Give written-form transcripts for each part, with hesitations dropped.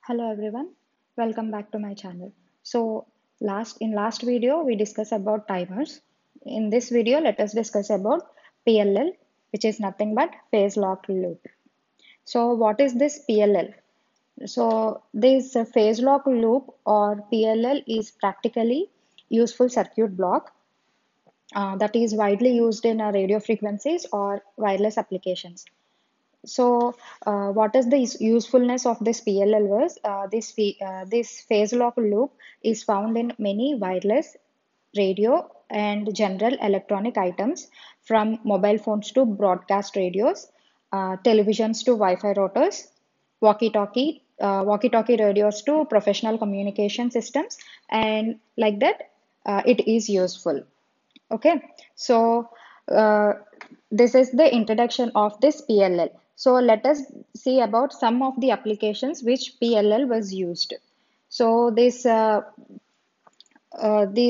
Hello everyone, welcome back to my channel. So last video we discussed about timers. In this video let us discuss about PLL, which is nothing but phase lock loop. So what is this PLL? So this phase lock loop or PLL is practically useful circuit block that is widely used in radio frequencies or wireless applications. So, what is the usefulness of this PLL was this phase lock loop is found in many wireless, radio, and general electronic items from mobile phones to broadcast radios, televisions to Wi-Fi routers, walkie-talkie radios to professional communication systems, and like that, it is useful. Okay, so uh, this is the introduction of this PLL. So let us see about some of the applications which PLL was used. So these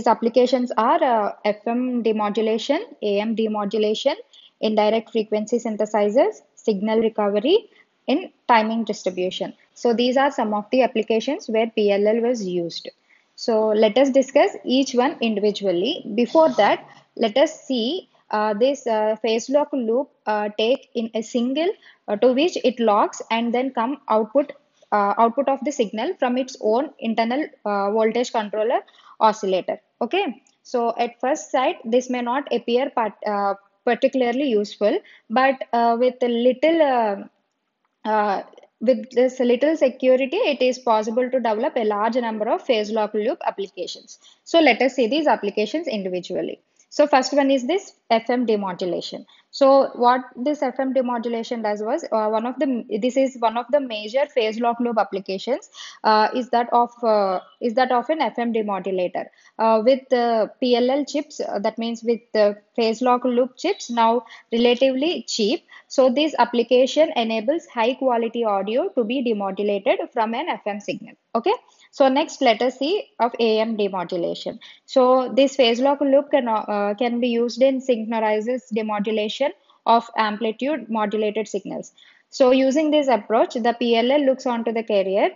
applications are FM demodulation, AM demodulation, indirect frequency synthesizers, signal recovery, in timing distribution. So these are some of the applications where PLL was used. So let us discuss each one individually. Before that, let us see this phase lock loop take in a single to which it locks and then come output of the signal from its own internal voltage controller oscillator. Okay, so at first sight this may not appear particularly useful, but uh, with this little security, it is possible to develop a large number of phase lock loop applications. So let us see these applications individually. So first one is this FM demodulation. So what this FM demodulation does was this is one of the major phase lock loop applications is that of an FM demodulator with PLL chips, that means with the phase lock loop chips now relatively cheap. So this application enables high quality audio to be demodulated from an FM signal. Okay. So next, let us see of AM demodulation. So this phase lock loop can be used in synchronizes demodulation of amplitude modulated signals. So using this approach, the PLL looks onto the carrier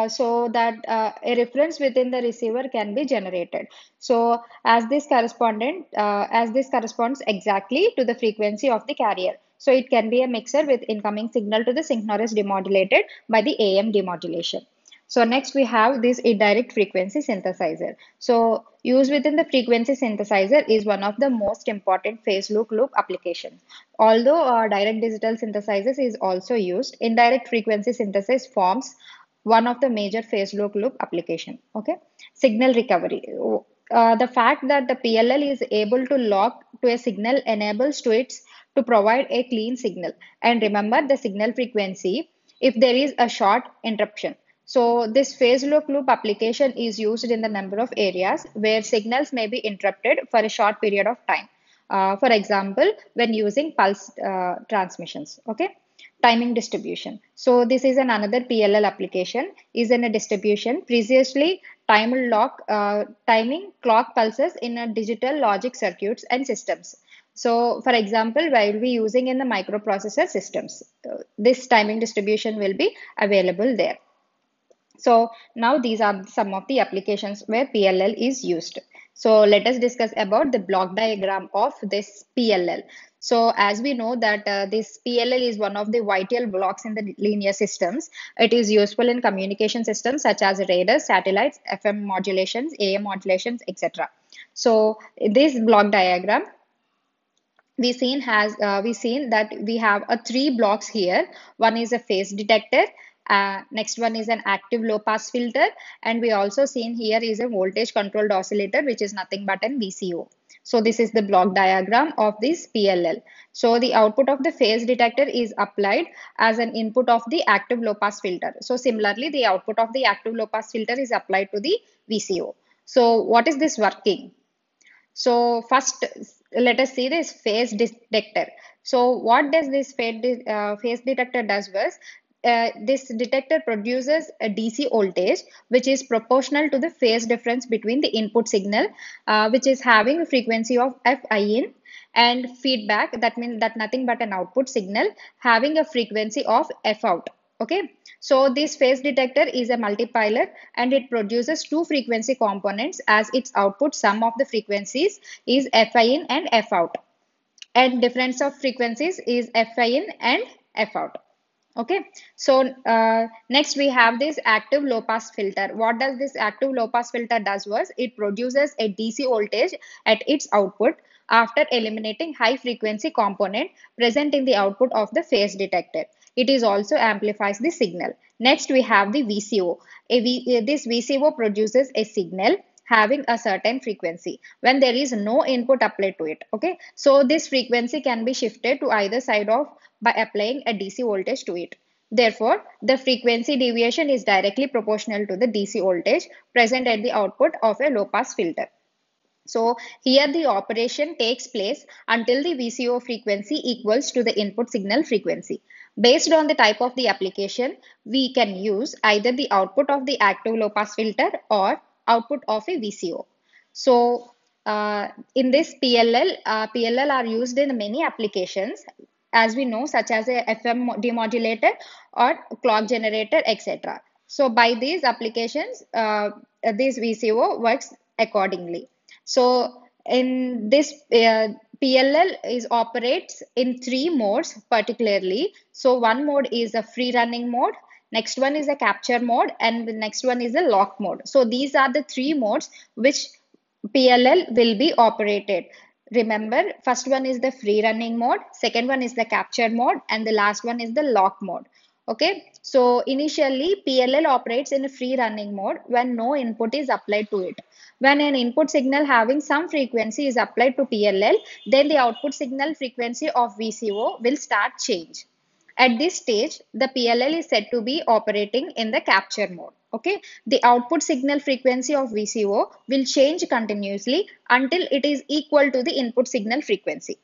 so that a reference within the receiver can be generated. So as this corresponds exactly to the frequency of the carrier. So it can be a mixer with incoming signal to the synchronous demodulated by the AM demodulation. So next we have this indirect frequency synthesizer. So used within the frequency synthesizer is one of the most important phase loop applications. Although direct digital synthesizers is also used, indirect frequency synthesis forms one of the major phase loop application. Okay, signal recovery. The fact that the PLL is able to lock to a signal enables to its to provide a clean signal and remember the signal frequency if there is a short interruption. So this phase loop application is used in the number of areas where signals may be interrupted for a short period of time. For example, when using pulse transmissions. Okay. Timing distribution. So this is another PLL application is in a distribution. Previously, timing clock pulses in a digital logic circuits and systems. So for example, while we using in the microprocessor systems, this timing distribution will be available there. So now these are some of the applications where PLL is used. So let us discuss about the block diagram of this PLL. So as we know that this PLL is one of the vital blocks in the linear systems. It is useful in communication systems such as radars, satellites, FM modulations, AM modulations, etc. So this block diagram we seen that we have three blocks here. One is a phase detector, next one is an active low pass filter, and we also seen here is a voltage controlled oscillator, which is nothing but an VCO. So this is the block diagram of this PLL. So the output of the phase detector is applied as an input of the active low pass filter. So similarly, the output of the active low pass filter is applied to the VCO. So what is this working? So first, let us see this phase detector. So what does this phase detector does was this detector produces a DC voltage which is proportional to the phase difference between the input signal which is having a frequency of Fi in and feedback, that means that nothing but an output signal having a frequency of F out. Okay, so this phase detector is a multiplier and it produces two frequency components as its output. Sum of the frequencies is Fi in and F out, and difference of frequencies is Fi in and F out. Okay, so next we have this active low pass filter. What does this active low pass filter does was it produces a DC voltage at its output after eliminating high frequency component present in the output of the phase detector. It is also amplifies the signal. Next we have the VCO. This VCO produces a signal having a certain frequency when there is no input applied to it. Okay, so this frequency can be shifted to either side of by applying a DC voltage to it. Therefore, the frequency deviation is directly proportional to the DC voltage present at the output of a low pass filter. So here the operation takes place until the VCO frequency equals to the input signal frequency. Based on the type of the application, we can use either the output of the active low pass filter or output of a VCO. So in this PLL are used in many applications as we know, such as a FM demodulator or clock generator, etc. So by these applications, this VCO works accordingly. So in this PLL is operates in three modes particularly. So one mode is a free running mode. Next one is a capture mode, and the next one is a lock mode. So these are the three modes which PLL will be operated. Remember, first one is the free running mode, second one is the capture mode, and the last one is the lock mode. Okay, so initially PLL operates in a free running mode when no input is applied to it. When an input signal having some frequency is applied to PLL, then the output signal frequency of VCO will start change. At this stage, the PLL is said to be operating in the capture mode. Okay, the output signal frequency of VCO will change continuously until it is equal to the input signal frequency.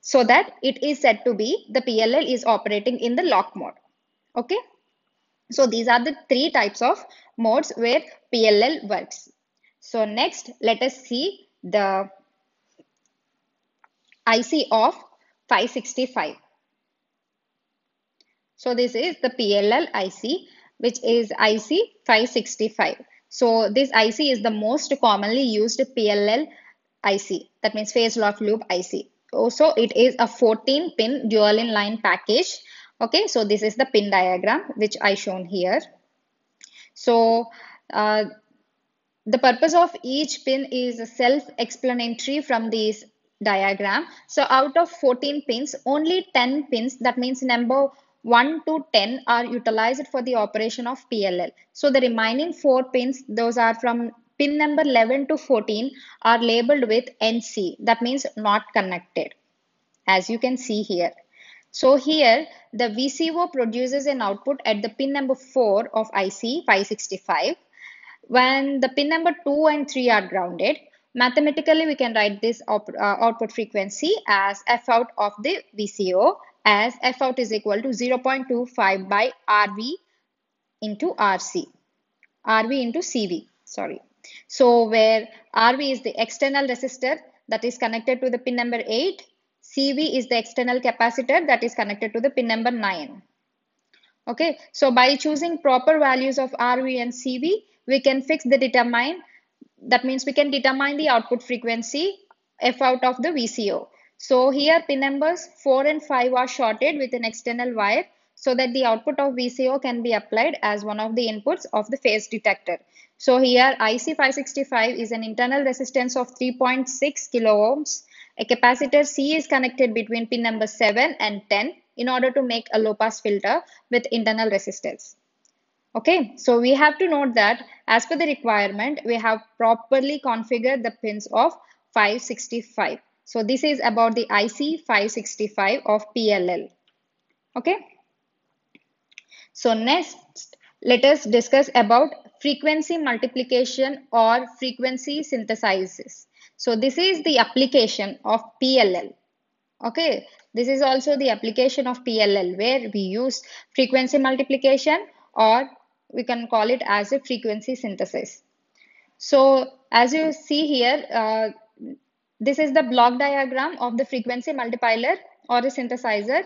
So that it is said to be the PLL is operating in the lock mode. Okay, so these are the three types of modes where PLL works. So next, let us see the IC of 565. So this is the PLL IC, which is IC 565. So this IC is the most commonly used PLL IC. That means phase lock loop IC. Also, it is a 14-pin dual inline package. Okay, so this is the pin diagram which I shown here. So uh, the purpose of each pin is self-explanatory from this diagram. So out of 14 pins, only 10 pins, that means number 1 to 10 are utilized for the operation of PLL. So the remaining 4 pins, those are from pin number 11 to 14 are labeled with NC, that means not connected, as you can see here. So here the VCO produces an output at the pin number 4 of IC 565 when the pin number 2 and 3 are grounded. Mathematically, we can write this output frequency as F out of the VCO as F out is equal to 0.25 by RV into RC, RV into CV, sorry. So where RV is the external resistor that is connected to the pin number 8, CV is the external capacitor that is connected to the pin number 9. Okay, so by choosing proper values of RV and CV, we can fix the determine. That means we can determine the output frequency F out of the VCO. So here pin numbers 4 and 5 are shorted with an external wire so that the output of VCO can be applied as one of the inputs of the phase detector. So here IC565 is an internal resistance of 3.6 kilo ohms. A capacitor C is connected between pin number 7 and 10 in order to make a low pass filter with internal resistance. Okay, so we have to note that as per the requirement, we have properly configured the pins of 565. So this is about the IC 565 of PLL. Okay, so next, let us discuss about frequency multiplication or frequency synthesis. So this is the application of PLL. Okay, this is also the application of PLL where we use frequency multiplication or we can call it as a frequency synthesis. So as you see here, this is the block diagram of the frequency multiplier or a synthesizer.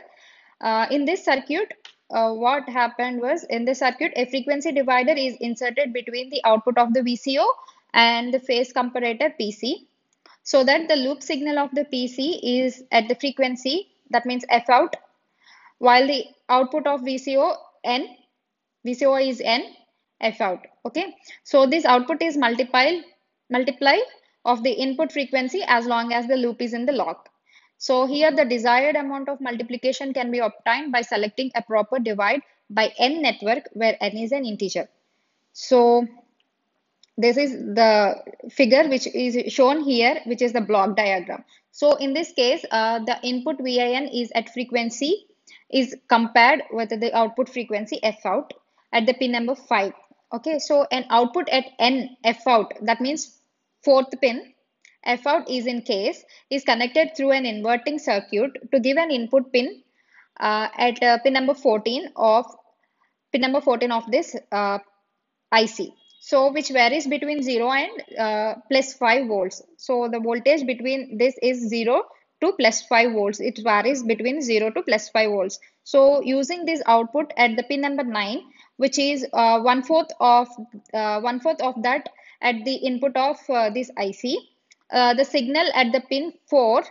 In this circuit, what happened was in the circuit, a frequency divider is inserted between the output of the VCO and the phase comparator PC, so that the loop signal of the PC is at the frequency, that means F out, while the output of VCO is N, F out. Okay, so this output is multiply of the input frequency as long as the loop is in the lock. So here the desired amount of multiplication can be obtained by selecting a proper divide by N network where N is an integer. So this is the figure which is shown here, which is the block diagram. So in this case, the input VIN is at frequency is compared with the output frequency F out at the pin number 5. Okay, so an output at N F out, that means fourth pin F out is in case is connected through an inverting circuit to give an input pin at pin number 14 of this IC. So which varies between 0 and plus 5 volts. So the voltage between this is 0 to plus 5 volts. It varies between 0 to plus 5 volts. So using this output at the pin number 9, which is one fourth of that at the input of this IC, the signal at the pin 4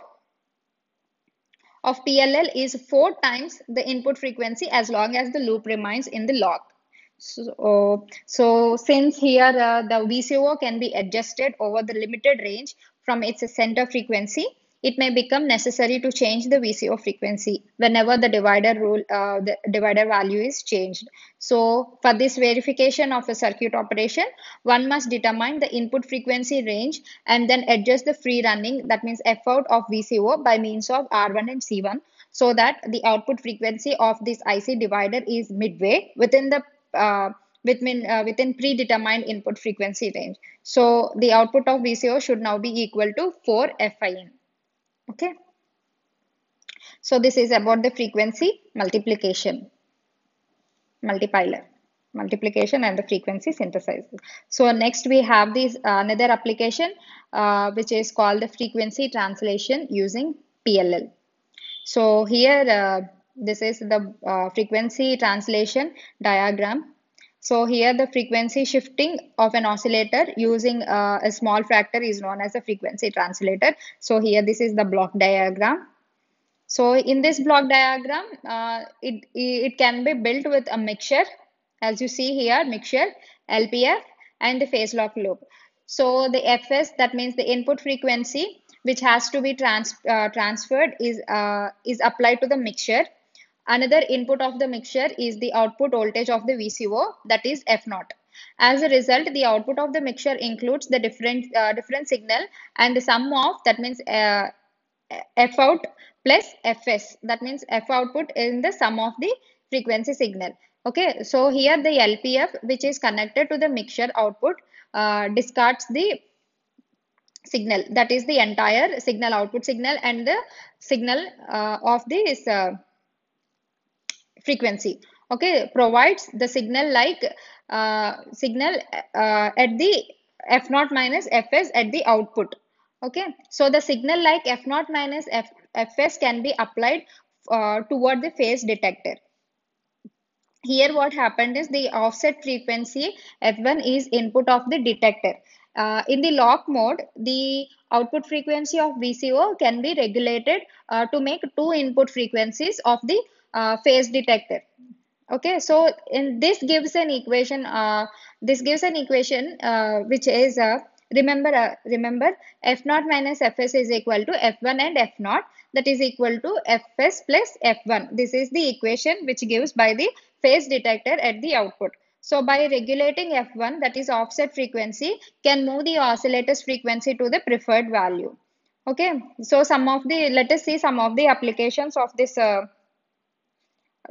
of PLL is 4 times the input frequency as long as the loop remains in the lock. So since here the VCO can be adjusted over the limited range from its center frequency, it may become necessary to change the VCO frequency whenever the divider value is changed. So for this verification of a circuit operation, one must determine the input frequency range and then adjust the free running, that means F out of VCO by means of R1 and C1, so that the output frequency of this IC divider is midway within the within predetermined input frequency range. So the output of VCO should now be equal to 4 FIN. Okay. So this is about the frequency multiplication and the frequency synthesizer. So next we have this another application which is called the frequency translation using PLL. So here this is the frequency translation diagram. So here the frequency shifting of an oscillator using a small fractal is known as a frequency translator. So here this is the block diagram. So in this block diagram, it can be built with a mixture, as you see here, mixture, LPF, and the phase lock loop. So the FS, that means the input frequency, which has to be transferred, is applied to the mixture. Another input of the mixture is the output voltage of the VCO, that is F naught. As a result, the output of the mixture includes the different signal and the sum of, that means F out plus Fs, that means F output in the sum of the frequency signal. Okay, so here the LPF, which is connected to the mixture output, discards the signal, that is the entire signal, output signal, and the signal of this frequency. Okay, provides the signal like at the F naught minus Fs at the output. Okay, so the signal like F naught minus Fs can be applied toward the phase detector. Here what happened is the offset frequency F1 is input of the detector. In the lock mode, the output frequency of VCO can be regulated to make two input frequencies of the phase detector. Okay, so in this gives an equation. Which is remember F naught minus Fs is equal to F1 and F naught, that is equal to Fs plus F1. This is the equation which gives by the phase detector at the output. So by regulating F1, that is offset frequency, can move the oscillator's frequency to the preferred value. Okay, so let us see some of the applications of this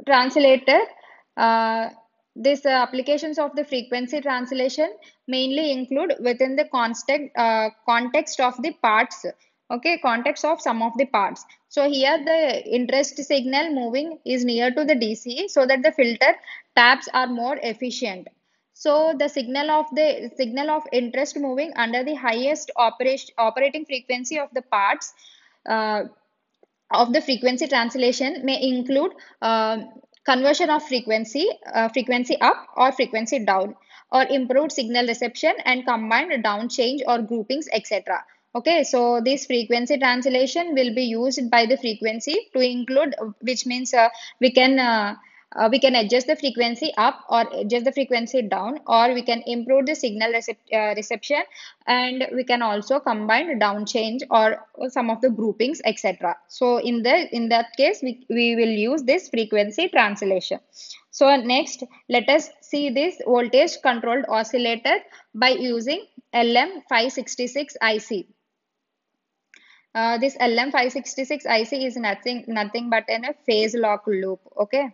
translator. These applications of the frequency translation mainly include within the context of the parts. Okay, context of some of the parts. So here the interest signal moving is near to the DC, so that the filter taps are more efficient. So the signal of interest moving under the highest operating frequency of the parts of the frequency translation may include conversion of frequency up or frequency down, or improved signal reception and combined down change or groupings, etc. Okay, so this frequency translation will be used by the frequency to include, which means we can adjust the frequency up or adjust the frequency down, or we can improve the signal reception, and we can also combine down change or some of the groupings, etc. So in that case, we will use this frequency translation. So next, let us see this voltage controlled oscillator by using LM566 IC. This LM566 IC is nothing but a phase lock loop. Okay.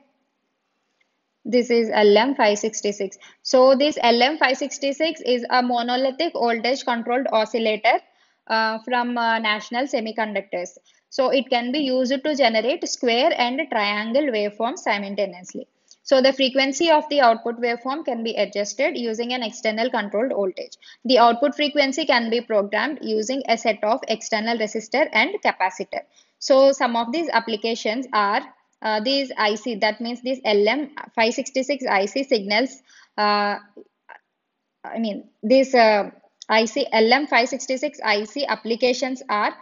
This is LM566. So this LM566 is a monolithic voltage controlled oscillator from National Semiconductors. So it can be used to generate square and triangle waveforms simultaneously. So the frequency of the output waveform can be adjusted using an external controlled voltage. The output frequency can be programmed using a set of external resistor and capacitor. So some of these applications are these IC, that means these LM566 IC signals, these IC LM566 IC applications are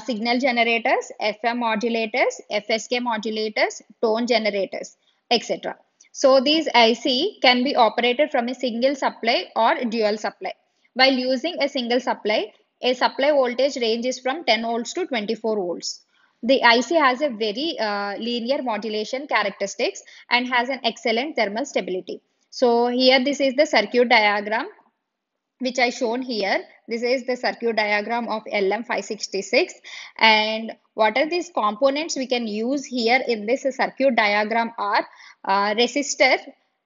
signal generators, FM modulators, FSK modulators, tone generators, etc. So these IC can be operated from a single supply or dual supply. While using a single supply, a supply voltage ranges from 10 volts to 24 volts. The IC has a very linear modulation characteristics and has an excellent thermal stability. So here this is the circuit diagram which I shown here. This is the circuit diagram of LM566, and what are these components we can use here in this circuit diagram are resistor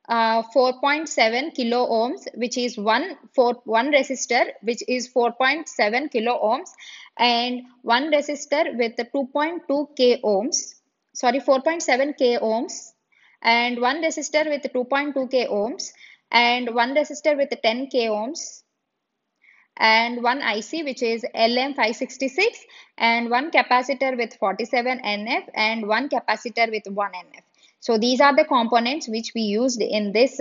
4.7 kilo ohms, which is one resistor which is 4.7 kilo ohms, and one resistor with 2.2 k ohms, sorry 4.7 k ohms, and one resistor with 2.2 k ohms, and one resistor with 10 k ohms, and one IC which is LM566, and one capacitor with 47 NF and one capacitor with 1 NF. So these are the components which we used in this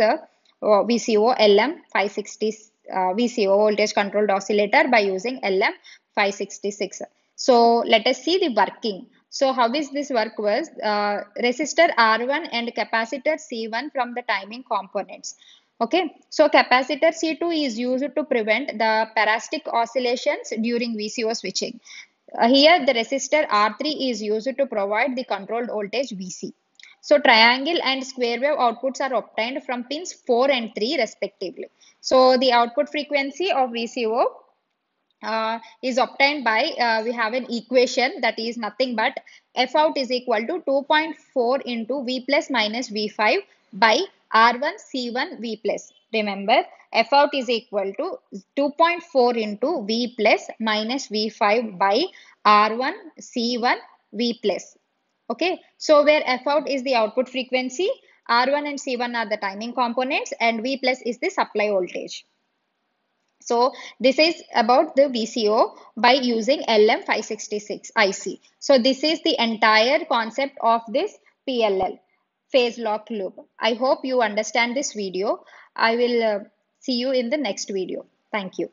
VCO LM560 VCO voltage controlled oscillator by using LM566. So let us see the working. So how is this work was resistor R1 and capacitor C1 from the timing components. Okay, so capacitor C2 is used to prevent the parasitic oscillations during VCO switching. Here the resistor R3 is used to provide the controlled voltage VC. So triangle and square wave outputs are obtained from pins 4 and 3 respectively. So the output frequency of VCO is obtained by, we have an equation that is nothing but F out is equal to 2.4 into V plus minus V5 by R1 C1 V plus. Remember, F out is equal to 2.4 into V plus minus V5 by R1 C1 V plus. Okay, so where F out is the output frequency, R1 and C1 are the timing components, and V plus is the supply voltage. So this is about the VCO by using LM566 IC. So this is the entire concept of this PLL, phase lock loop. I hope you understand this video. I will see you in the next video. Thank you.